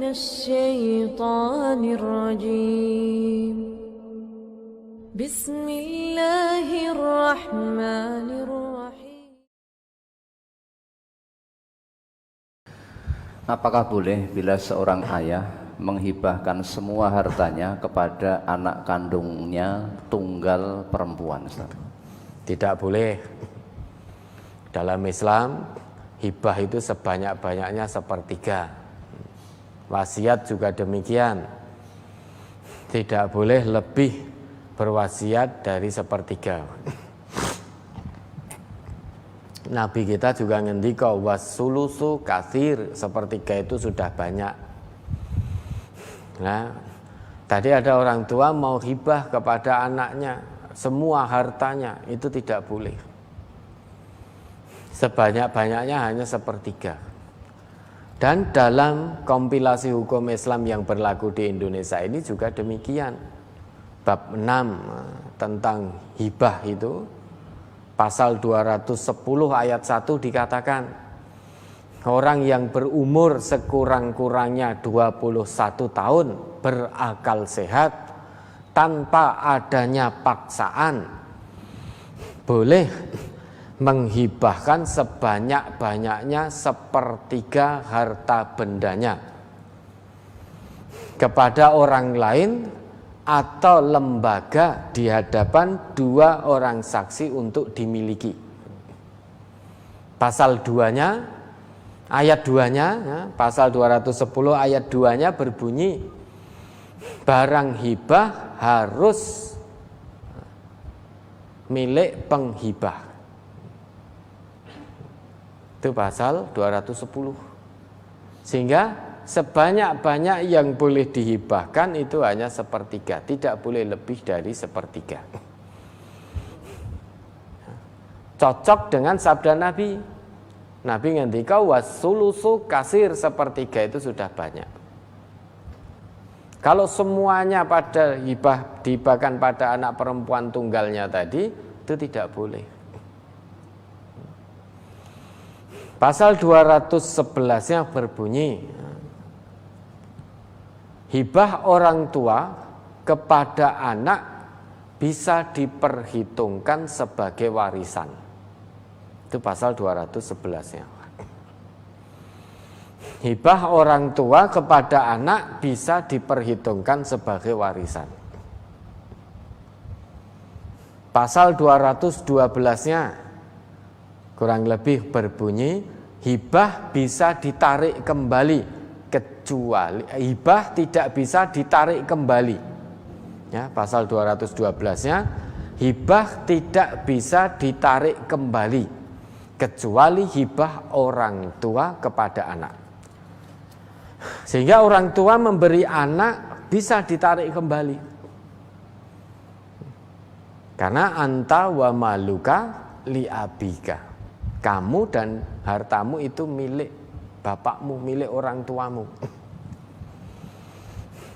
الشيطان الرجيم بسم الله الرحمن الرحيم. Apakah boleh bila seorang ayah menghibahkan semua hartanya kepada anak kandungnya tunggal perempuan, Ustaz? Tidak boleh. Dalam Islam, hibah itu sebanyak-banyaknya sepertiga. Wasiat juga demikian. Tidak boleh lebih berwasiat dari sepertiga. Nabi kita juga ngendika wasulusu katsir, sepertiga itu sudah banyak. Nah, tadi ada orang tua mau hibah kepada anaknya semua hartanya, itu tidak boleh. Sebanyak-banyaknya hanya sepertiga. Dan dalam kompilasi hukum Islam yang berlaku di Indonesia ini juga demikian. Bab 6 tentang hibah itu, pasal 210 ayat 1 dikatakan, orang yang berumur sekurang-kurangnya 21 tahun berakal sehat tanpa adanya paksaan boleh menghibahkan sebanyak-banyaknya sepertiga harta bendanya kepada orang lain atau lembaga di hadapan dua orang saksi untuk dimiliki. Pasal 2-nya, ayat 2-nya, pasal 210 ayat 2-nya berbunyi, barang hibah harus milik penghibah. Itu pasal 210. Sehingga sebanyak-banyak yang boleh dihibahkan itu hanya sepertiga, tidak boleh lebih dari sepertiga. Cocok dengan sabda Nabi. Nabi ngendika wasulusu kasir, sepertiga itu sudah banyak. Kalau semuanya pada dihibahkan pada anak perempuan tunggalnya tadi, itu tidak boleh. Pasal 211-nya berbunyi, hibah orang tua kepada anak bisa diperhitungkan sebagai warisan. Itu pasal 211-nya. Hibah orang tua kepada anak bisa diperhitungkan sebagai warisan. Pasal 212-nya kurang lebih berbunyi, hibah bisa ditarik kembali, kecuali hibah tidak bisa ditarik kembali. Ya, pasal 212-nya, hibah tidak bisa ditarik kembali kecuali hibah orang tua kepada anak. Sehingga orang tua memberi anak bisa ditarik kembali. Karena anta wa maluka li abika. Kamu dan hartamu itu milik bapakmu, milik orang tuamu.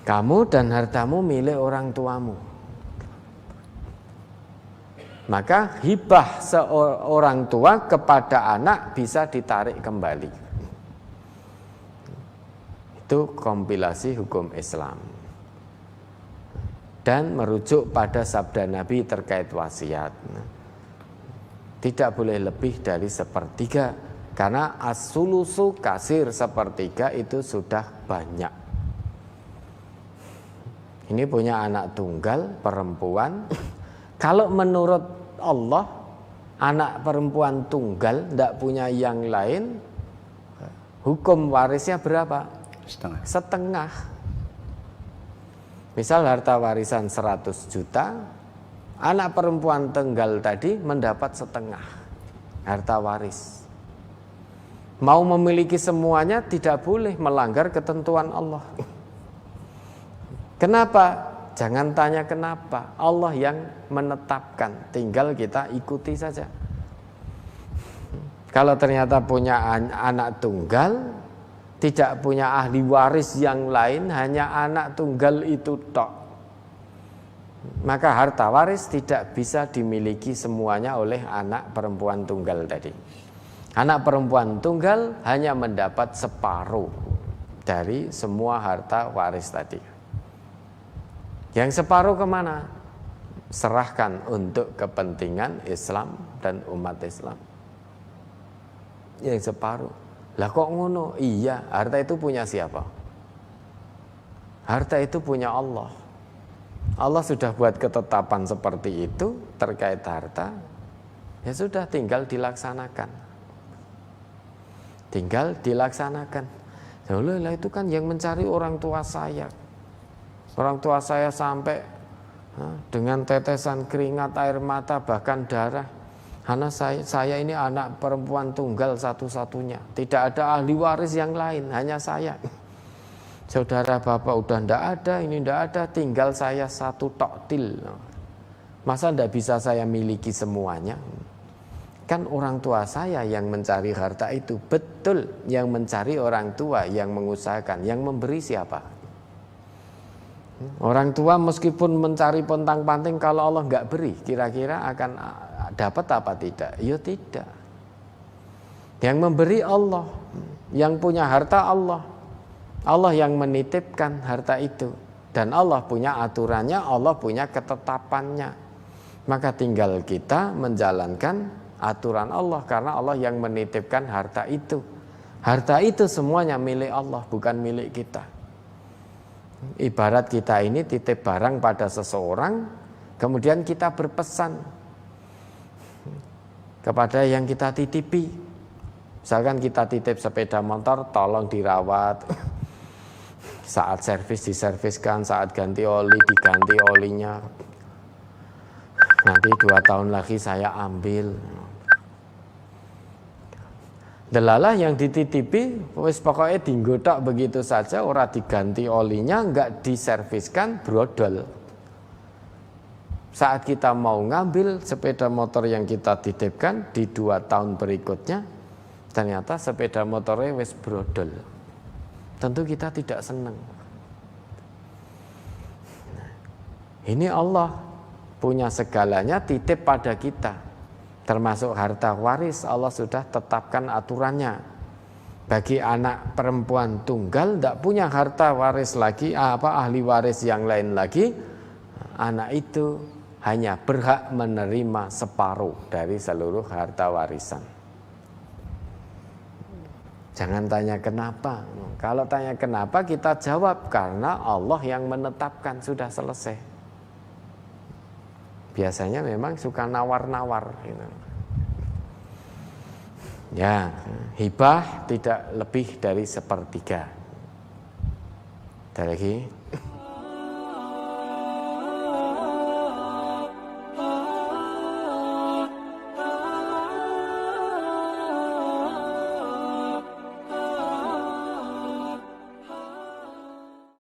Kamu dan hartamu milik orang tuamu. Maka hibah seorang tua kepada anak bisa ditarik kembali. Itu kompilasi hukum Islam. Dan merujuk pada sabda Nabi terkait wasiat. Tidak boleh lebih dari sepertiga, karena as-sulusu kasir, sepertiga itu sudah banyak. Ini punya anak tunggal perempuan. Kalau menurut Allah, anak perempuan tunggal tidak punya yang lain, hukum warisnya berapa? Setengah. Misal harta warisan 100 juta, anak perempuan tunggal tadi mendapat setengah harta waris. Mau memiliki semuanya tidak boleh, melanggar ketentuan Allah. Kenapa? Jangan tanya kenapa. Allah yang menetapkan, tinggal kita ikuti saja. Kalau ternyata punya anak tunggal, tidak punya ahli waris yang lain, hanya anak tunggal itu tok, maka harta waris tidak bisa dimiliki semuanya oleh anak perempuan tunggal tadi. Anak perempuan tunggal hanya mendapat separuh dari semua harta waris tadi. Yang separuh kemana? Serahkan untuk kepentingan Islam dan umat Islam. Yang separuh. Lah kok ngono? Iya, harta itu punya siapa? Harta itu punya Allah. Allah sudah buat ketetapan seperti itu terkait harta. Ya sudah, tinggal dilaksanakan. Tinggal dilaksanakan. Lah itu kan yang mencari orang tua saya. Orang tua saya sampai dengan tetesan keringat, air mata, bahkan darah. Karena saya ini anak perempuan tunggal satu-satunya. Tidak ada ahli waris yang lain, hanya saya. Saudara bapak udah ndak ada, ini ndak ada, tinggal saya satu toktil. Masa ndak bisa saya miliki semuanya? Kan orang tua saya yang mencari harta itu. Betul, yang mencari orang tua, yang mengusahakan, yang memberi siapa? Orang tua meskipun mencari pontang-panting, kalau Allah nggak beri, kira-kira akan dapat apa tidak? Ya tidak. Yang memberi Allah, yang punya harta Allah. Allah yang menitipkan harta itu. Dan Allah punya aturannya, Allah punya ketetapannya. Maka tinggal kita menjalankan aturan Allah, karena Allah yang menitipkan harta itu. Harta itu semuanya milik Allah, bukan milik kita. Ibarat kita ini titip barang pada seseorang, kemudian kita berpesan kepada yang kita titipi. Misalkan kita titip sepeda motor, tolong dirawat. Saat servis diserviskan, saat ganti oli diganti olinya. Nanti 2 tahun lagi saya ambil. Delalah yang dititipi, wis pokoknya dinggotak begitu saja, ora diganti olinya, enggak diserviskan, brodol. Saat kita mau ngambil sepeda motor yang kita titipkan di 2 tahun berikutnya, ternyata sepeda motornya wis brodol. Tentu kita tidak senang. Ini Allah punya segalanya, titip pada kita. Termasuk harta waris, Allah sudah tetapkan aturannya. Bagi anak perempuan tunggal tidak punya harta waris lagi, ahli waris yang lain lagi, anak itu hanya berhak menerima separuh dari seluruh harta warisan. Jangan tanya kenapa. Kalau tanya kenapa, kita jawab karena Allah yang menetapkan, sudah selesai. Biasanya memang suka nawar-nawar gitu. Ya, hibah tidak lebih dari 1/3. Ada lagi?